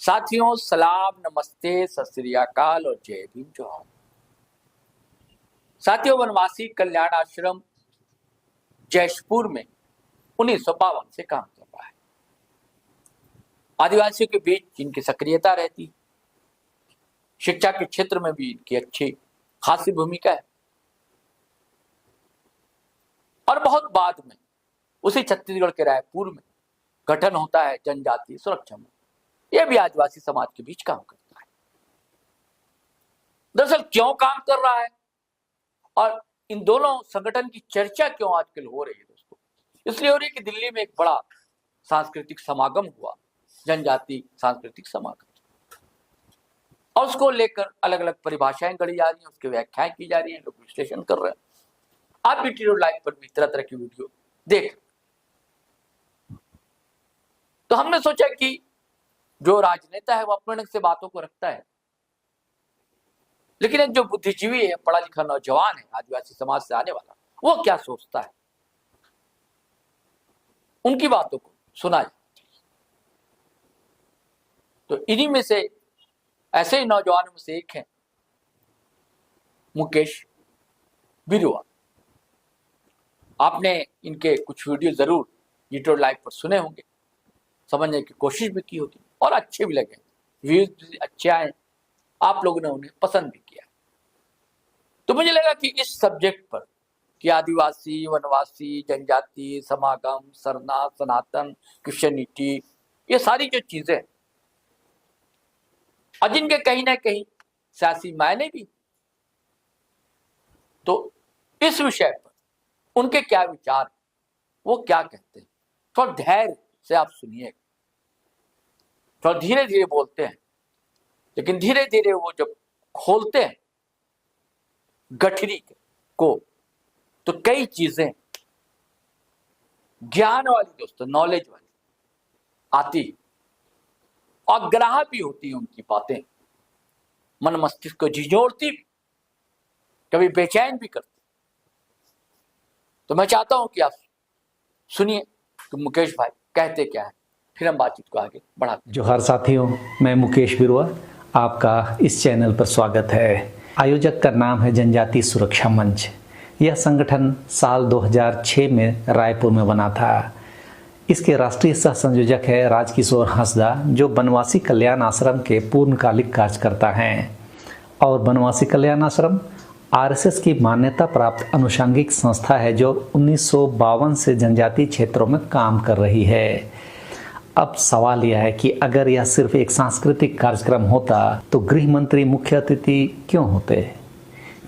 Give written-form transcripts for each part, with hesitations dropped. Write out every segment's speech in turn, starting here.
साथियों सलाम, नमस्ते, सत श्री अकाल और जय भीम जोहार। साथियों, वनवासी कल्याण आश्रम जयपुर में 1952 से काम कर रहा है। आदिवासियों के बीच इनकी सक्रियता रहती, शिक्षा के क्षेत्र में भी इनकी अच्छी खासी भूमिका है। और बहुत बाद में उसी छत्तीसगढ़ के रायपुर में गठन होता है जनजातीय सुरक्षा मंच। यह भी आदिवासी समाज के बीच काम करता है। दरअसल क्यों काम कर रहा है और इन दोनों संगठन की चर्चा क्यों आजकल हो रही है दोस्तों, इसलिए हो रही है कि दिल्ली में एक बड़ा सांस्कृतिक समागम हुआ, जनजातीय सांस्कृतिक समागम, और उसको लेकर अलग अलग परिभाषाएं गढ़ी जा रही हैं, उसके व्याख्याएं की जा रही हैं, लोग विश्लेषण कर रहे हैं। आप बीटी रोड लाइव पर भी तरह तरह की वीडियो देख, तो हमने सोचा कि जो राजनेता है वो अपने ढंग से बातों को रखता है, लेकिन एक जो बुद्धिजीवी है, पढ़ा लिखा नौजवान है, आदिवासी समाज से आने वाला, वो क्या सोचता है, उनकी बातों को सुना जाए। तो इन्हीं में से ऐसे ही नौजवानों में से एक है मुकेश बिरुआ। आपने इनके कुछ वीडियो जरूर यूट्यूब लाइव पर सुने होंगे, समझने की कोशिश भी की होगी और अच्छे भी लगे, व्यूज भी अच्छे आए, आप लोगों ने उन्हें पसंद भी किया। तो मुझे लगा कि इस सब्जेक्ट पर कि आदिवासी, वनवासी, जनजाति समागम, सरना, सनातन, क्रिश्चियनिटी, ये सारी जो चीजें और जिनके कहीं ना कहीं सियासी मायने भी, तो इस विषय पर उनके क्या विचार, वो क्या कहते हैं, थोड़ा धैर्य से आप सुनिए। थोड़ा धीरे धीरे बोलते हैं, लेकिन धीरे धीरे वो जब खोलते हैं गठरी को, तो कई चीजें ज्ञान वाली दोस्तों, नॉलेज वाली आती और ग्राह भी होती है। उनकी बातें मन मस्तिष्क को झिझोड़ती भी, कभी बेचैन भी करती। तो मैं चाहता हूं कि आप सुनिए कि मुकेश भाई कहते क्या है, फिर हम बातचीत को आगे बढ़ाते हैं। जोहार साथियों, मैं मुकेश बिरुआ, आपका इस चैनल पर स्वागत है। आयोजक का नाम है जनजातीय सुरक्षा मंच। यह संगठन साल 2006 में रायपुर में बना था। इसके राष्ट्रीय सह संयोजक है राजकिशोर हंसदा, जो बनवासी कल्याण आश्रम के पूर्णकालिक कार्यकर्ता हैं। और बनवासी कल्याण आश्रम आरएसएस की मान्यता प्राप्त अनुषंगिक संस्था है, जो 1952 से जनजातीय क्षेत्रों में काम कर रही है। अब सवाल यह है कि अगर यह सिर्फ एक सांस्कृतिक कार्यक्रम होता तो गृह मंत्री मुख्य अतिथि क्यों होते?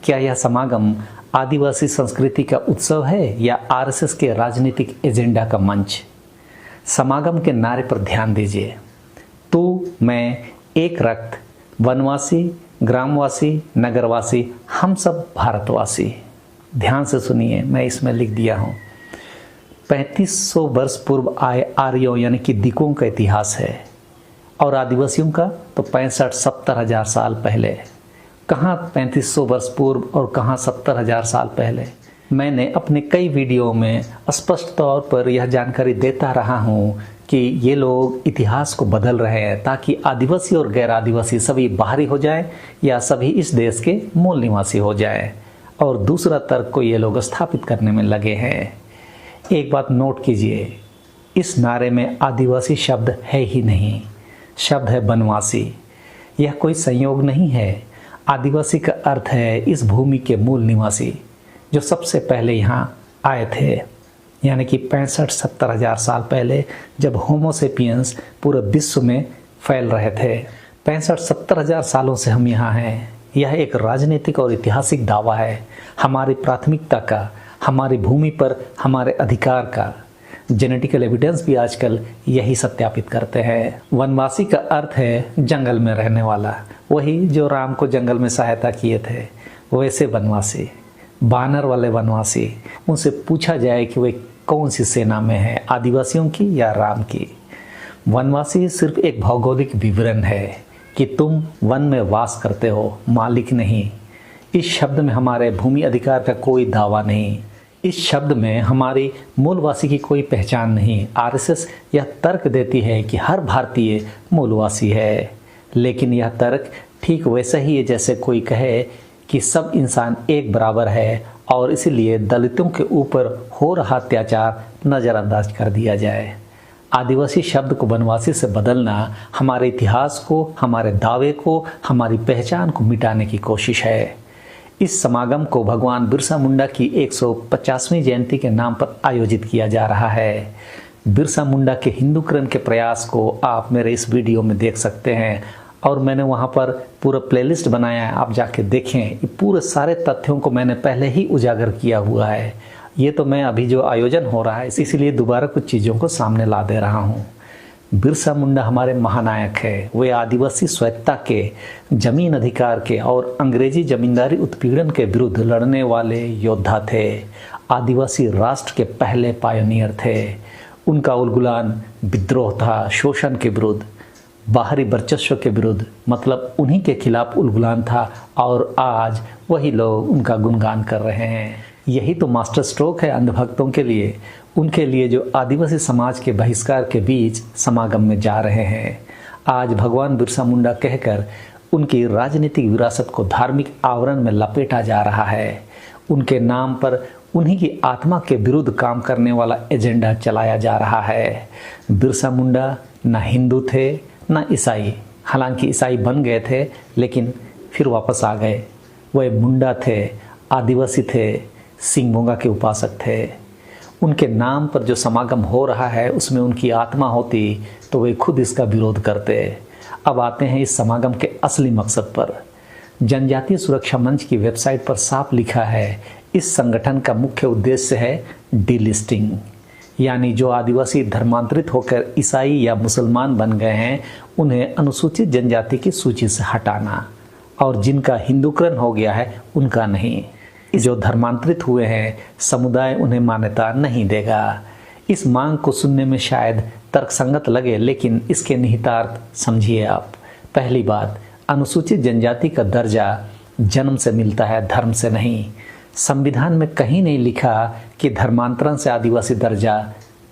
क्या यह समागम आदिवासी संस्कृति का उत्सव है या आरएसएस के राजनीतिक एजेंडा का मंच? समागम के नारे पर ध्यान दीजिए। तू, मैं, एक रक्त, वनवासी, ग्रामवासी, नगरवासी, हम सब भारतवासी। ध्यान से सुनिए, मैं इसमें लिख दिया हूँ। 3500 वर्ष पूर्व आए आर्यों यानी कि दिकों का इतिहास है, और आदिवासियों का तो 65-70 हजार साल पहले। कहाँ 3500 वर्ष पूर्व और कहाँ 70 हजार साल पहले? मैंने अपने कई वीडियो में स्पष्ट तौर पर यह जानकारी देता रहा हूँ कि ये लोग इतिहास को बदल रहे हैं ताकि आदिवासी और गैर आदिवासी सभी बाहरी हो जाएं या सभी इस देश के मूल निवासी हो जाएं। और दूसरा तर्क को ये लोग स्थापित करने में लगे हैं। एक बात नोट कीजिए, इस नारे में आदिवासी शब्द है ही नहीं, शब्द है बनवासी। यह कोई संयोग नहीं है। आदिवासी का अर्थ है इस भूमि के मूल निवासी, जो सबसे पहले यहाँ आए थे, यानी कि 65-70 हजार साल पहले, जब होमोसेपियंस पूरे विश्व में फैल रहे थे। 65-70 हजार सालों से हम यहाँ हैं। यह एक राजनीतिक और ऐतिहासिक दावा है हमारी प्राथमिकता का, हमारी भूमि पर हमारे अधिकार का। जेनेटिकल एविडेंस भी आजकल यही सत्यापित करते हैं। वनवासी का अर्थ है जंगल में रहने वाला, वही जो राम को जंगल में सहायता किए थे, वैसे वनवासी, बानर वाले वनवासी। उनसे पूछा जाए कि वे कौन सी सेना में है, आदिवासियों की या राम की? वनवासी सिर्फ एक भौगोलिक विवरण है कि तुम वन में वास करते हो, मालिक नहीं। इस शब्द में हमारे भूमि अधिकार का कोई दावा नहीं। इस शब्द में हमारी मूलवासी की कोई पहचान नहीं। आरएसएस यह तर्क देती है कि हर भारतीय मूलवासी है, लेकिन यह तर्क ठीक वैसा ही है जैसे कोई कहे कि सब इंसान एक बराबर है और इसलिए दलितों के ऊपर हो रहा अत्याचार नज़रअंदाज कर दिया जाए। आदिवासी शब्द को वनवासी से बदलना हमारे इतिहास को, हमारे दावे को, हमारी पहचान को मिटाने की कोशिश है। इस समागम को भगवान बिरसा मुंडा की 150वीं जयंती के नाम पर आयोजित किया जा रहा है। बिरसा मुंडा के हिंदूकरण के प्रयास को आप मेरे इस वीडियो में देख सकते हैं और मैंने वहाँ पर पूरा प्लेलिस्ट बनाया है, आप जाके देखें। ये पूरे सारे तथ्यों को मैंने पहले ही उजागर किया हुआ है। ये तो मैं अभी जो आयोजन हो रहा है इसीलिए दोबारा कुछ चीज़ों को सामने ला दे रहा हूँ। बिरसा मुंडा हमारे महानायक है। वे आदिवासी स्वायत्तता के, जमीन अधिकार के और अंग्रेजी जमींदारी उत्पीड़न के विरुद्ध लड़ने वाले योद्धा थे। आदिवासी राष्ट्र के पहले पायनियर थे। उनका उलगुलान विद्रोह था, शोषण के विरुद्ध, बाहरी वर्चस्व के विरुद्ध, मतलब उन्हीं के खिलाफ उलगुलान था और आज वही लोग उनका गुणगान कर रहे हैं। यही तो मास्टर स्ट्रोक है अंधभक्तों के लिए, उनके लिए जो आदिवासी समाज के बहिष्कार के बीच समागम में जा रहे हैं। आज भगवान बिरसा मुंडा कहकर उनकी राजनीतिक विरासत को धार्मिक आवरण में लपेटा जा रहा है। उनके नाम पर उन्हीं की आत्मा के विरुद्ध काम करने वाला एजेंडा चलाया जा रहा है। बिरसा मुंडा न हिंदू थे न ईसाई, हालांकि ईसाई बन गए थे लेकिन फिर वापस आ गए। वह मुंडा थे, आदिवासी थे, सिंह मोंगा के उपासक थे। उनके नाम पर जो समागम हो रहा है उसमें उनकी आत्मा होती तो वे खुद इसका विरोध करते। अब आते हैं इस समागम के असली मकसद पर। जनजातीय सुरक्षा मंच की वेबसाइट पर साफ लिखा है, इस संगठन का मुख्य उद्देश्य है डीलिस्टिंग, यानी जो आदिवासी धर्मांतरित होकर ईसाई या मुसलमान बन गए हैं उन्हें अनुसूचित जनजाति की सूची से हटाना, और जिनका हिंदूकरण हो गया है उनका नहीं। जो धर्मांतरित हुए हैं समुदाय उन्हें मान्यता नहीं देगा। इस मांग को सुनने में शायद तर्कसंगत लगे, लेकिन इसके निहितार्थ समझिए आप। पहली बात, अनुसूचित जनजाति का दर्जा जन्म से मिलता है, धर्म से नहीं। संविधान में कहीं नहीं लिखा कि धर्मांतरण से आदिवासी दर्जा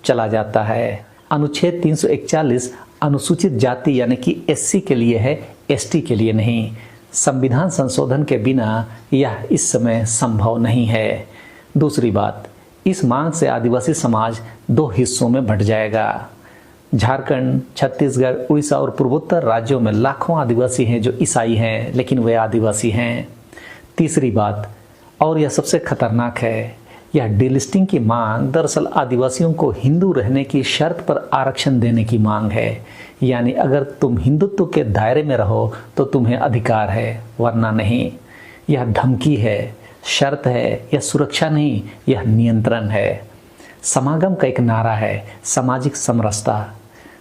चला जाता है। अनुच्छेद 341 अनुसूचित जाति यानी कि एससी के लिए है, एसटी के लिए नहीं। संविधान संशोधन के बिना यह इस समय संभव नहीं है। दूसरी बात, इस मांग से आदिवासी समाज दो हिस्सों में बंट जाएगा। झारखंड, छत्तीसगढ़, उड़ीसा और पूर्वोत्तर राज्यों में लाखों आदिवासी हैं जो ईसाई हैं, लेकिन वे आदिवासी हैं। तीसरी बात, और यह सबसे खतरनाक है, यह डीलिस्टिंग की मांग दरअसल आदिवासियों को हिंदू रहने की शर्त पर आरक्षण देने की मांग है। यानी अगर तुम हिंदुत्व के दायरे में रहो तो तुम्हें अधिकार है, वरना नहीं। यह धमकी है, शर्त है, यह सुरक्षा नहीं, यह नियंत्रण है। समागम का एक नारा है, सामाजिक समरसता।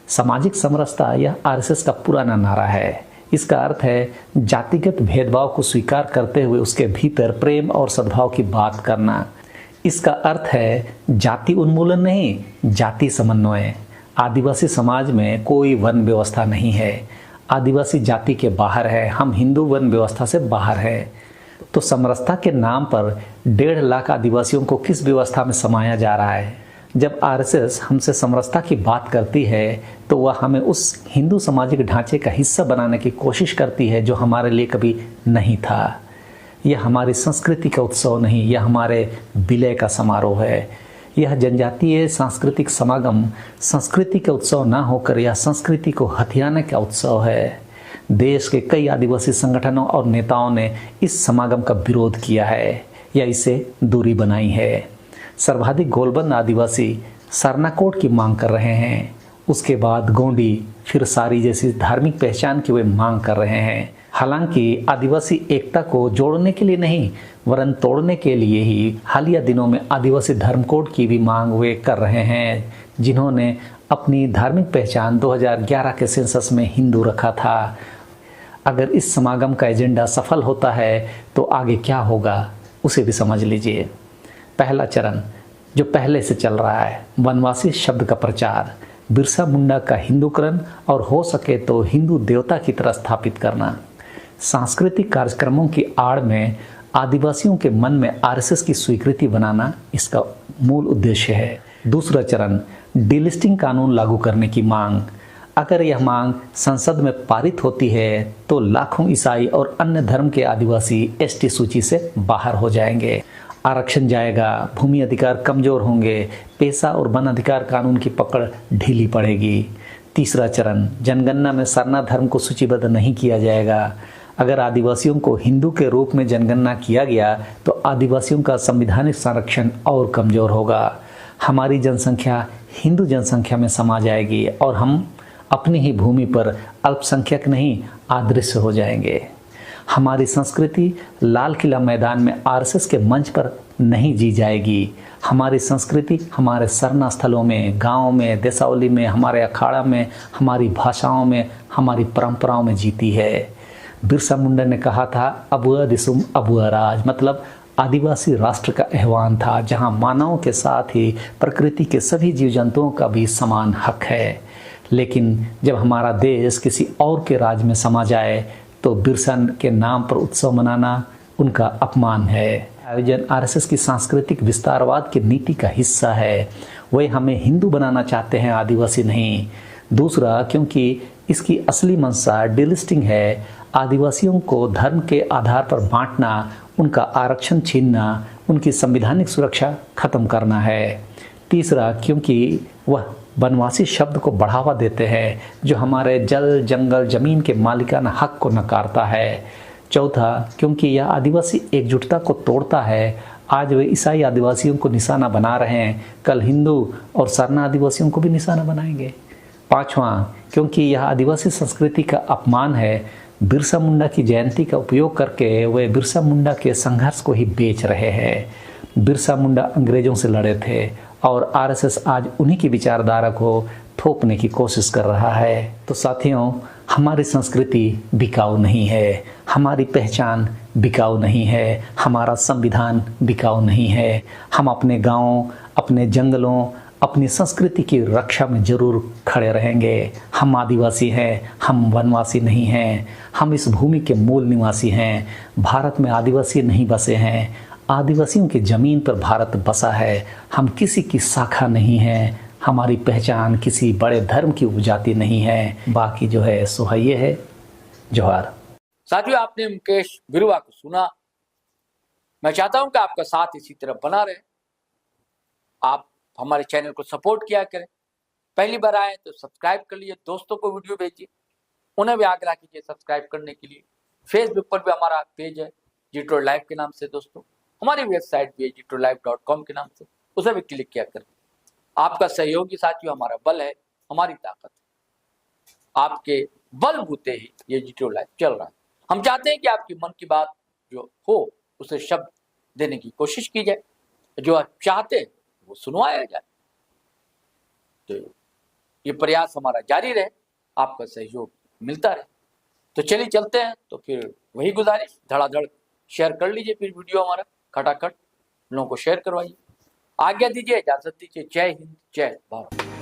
सामाजिक समरसता यह आरएसएस का पुराना नारा है। इसका अर्थ है जातिगत भेदभाव को स्वीकार करते हुए उसके भीतर प्रेम और सद्भाव की बात करना। इसका अर्थ है जाति उन्मूलन नहीं, जाति समन्वय। आदिवासी समाज में कोई वन व्यवस्था नहीं है, आदिवासी जाति के बाहर है, हम हिंदू वन व्यवस्था से बाहर है। तो समरसता के नाम पर 1.5 लाख आदिवासियों को किस व्यवस्था में समाया जा रहा है? जब आरएसएस हमसे समरसता की बात करती है तो वह हमें उस हिंदू सामाजिक ढांचे का हिस्सा बनाने की कोशिश करती है जो हमारे लिए कभी नहीं था। यह हमारी संस्कृति का उत्सव नहीं, यह हमारे विलय का समारोह है। यह जनजातीय सांस्कृतिक समागम संस्कृति का उत्सव ना होकर यह संस्कृति को हथियाने का उत्सव है। देश के कई आदिवासी संगठनों और नेताओं ने इस समागम का विरोध किया है या इसे दूरी बनाई है। सर्वाधिक गोलबंद आदिवासी सरनाकोट की मांग कर रहे हैं, उसके बाद गोंडी, फिर सारी जैसी धार्मिक पहचान की वे मांग कर रहे हैं। हालांकि आदिवासी एकता को जोड़ने के लिए नहीं वरन तोड़ने के लिए ही हालिया दिनों में आदिवासी धर्म कोड की भी मांग वे कर रहे हैं, जिन्होंने अपनी धार्मिक पहचान 2011 के सेंसस में हिंदू रखा था। अगर इस समागम का एजेंडा सफल होता है तो आगे क्या होगा उसे भी समझ लीजिए। पहला चरण जो पहले से चल रहा है, वनवासी शब्द का प्रचार, बिरसा मुंडा का हिंदूकरण और हो सके तो हिंदू देवता की तरह स्थापित करना। सांस्कृतिक कार्यक्रमों की आड़ में आदिवासियों के मन में आरएसएस की स्वीकृति बनाना इसका मूल उद्देश्य है। दूसरा चरण, डीलिस्टिंग कानून लागू करने की मांग। अगर यह मांग संसद में पारित होती है तो लाखों ईसाई और अन्य धर्म के आदिवासी एसटी सूची से बाहर हो जाएंगे। आरक्षण जाएगा, भूमि अधिकार कमजोर होंगे, पेशा और वन अधिकार कानून की पकड़ ढीली पड़ेगी। तीसरा चरण, जनगणना में सरना धर्म को सूचीबद्ध नहीं किया जाएगा। अगर आदिवासियों को हिंदू के रूप में जनगणना किया गया तो आदिवासियों का संवैधानिक संरक्षण और कमजोर होगा। हमारी जनसंख्या हिंदू जनसंख्या में समा जाएगी और हम अपनी ही भूमि पर अल्पसंख्यक नहीं अदृश्य हो जाएंगे। हमारी संस्कृति लाल किला मैदान में आरएसएस के मंच पर नहीं जी जाएगी। हमारी संस्कृति हमारे सरना स्थलों में, गाँव में, देसावली में, हमारे अखाड़ा में, हमारी भाषाओं में, हमारी परंपराओं में जीती है। बिरसा मुंडा ने कहा था, अबुआ दिसुम अबुआ राज, मतलब आदिवासी राष्ट्र का आह्वान था जहां मानव के साथ ही प्रकृति के सभी जीव जंतुओं का भी समान हक है। लेकिन जब हमारा देश किसी और के राज में समा जाए तो बिरसा के नाम पर उत्सव मनाना उनका अपमान है। आयोजन आरएसएस की सांस्कृतिक विस्तारवाद की नीति का हिस्सा है। वे हमें हिंदू बनाना चाहते हैं, आदिवासी नहीं। दूसरा, क्योंकि इसकी असली मंशा डीलिस्टिंग है, आदिवासियों को धर्म के आधार पर बांटना, उनका आरक्षण छीनना, उनकी संवैधानिक सुरक्षा खत्म करना है। तीसरा, क्योंकि वह वनवासी शब्द को बढ़ावा देते हैं जो हमारे जल, जंगल, जमीन के मालिकाना हक को नकारता है। चौथा, क्योंकि यह आदिवासी एकजुटता को तोड़ता है। आज वे ईसाई आदिवासियों को निशाना बना रहे हैं, कल हिंदू और सरना आदिवासियों को भी निशाना बनाएंगे। पांचवा, क्योंकि यह आदिवासी संस्कृति का अपमान है। बिरसा मुंडा की जयंती का उपयोग करके वे बिरसा मुंडा के संघर्ष को ही बेच रहे हैं। बिरसा मुंडा अंग्रेजों से लड़े थे और आरएसएस आज उन्हीं की विचारधारा को थोपने की कोशिश कर रहा है। तो साथियों, हमारी संस्कृति बिकाऊ नहीं है, हमारी पहचान बिकाऊ नहीं है, हमारा संविधान बिकाऊ नहीं है। हम अपने गाँव, अपने जंगलों, अपनी संस्कृति की रक्षा में जरूर खड़े रहेंगे। हम आदिवासी हैं, हम वनवासी नहीं हैं। हम इस भूमि के मूल निवासी हैं। भारत में आदिवासी नहीं बसे हैं, आदिवासियों की जमीन पर भारत बसा है। हम किसी की शाखा नहीं हैं। हमारी पहचान किसी बड़े धर्म की उपजाति नहीं है। बाकी जो है सो है ये है। जोहार। साथियों, आपने मुकेश बिरुआ को सुना। मैं चाहता हूं कि आपका साथ इसी तरह बना रहे। आप हमारे चैनल को सपोर्ट किया करें। पहली बार आए तो सब्सक्राइब कर लीजिए, दोस्तों को वीडियो भेजिए, उन्हें भी आग्रह कीजिए सब्सक्राइब करने के लिए। फेसबुक पर भी हमारा पेज है जीट्रो लाइव के नाम से। दोस्तों, हमारी वेबसाइट भी है jitrolive.com के नाम से, उसे भी क्लिक किया करें। आपका सहयोगी साथियों हमारा बल है, हमारी ताकत है। आपके बल बूते ही ये जीट्रो लाइव चल रहा है। हम चाहते हैं कि आपकी मन की बात जो हो उसे शब्द देने की कोशिश की जाए, जो आप चाहते हैं वो सुनवाया जाए। तो ये प्रयास हमारा जारी रहे, आपका सहयोग मिलता रहे। तो चलिए चलते हैं। तो फिर वही गुजारिश, धड़ाधड़ शेयर कर लीजिए फिर वीडियो हमारा, खटाखट लोगों को शेयर करवाइए। आज्ञा दीजिए, इजाजत दीजिए। जय हिंद, जय भारत।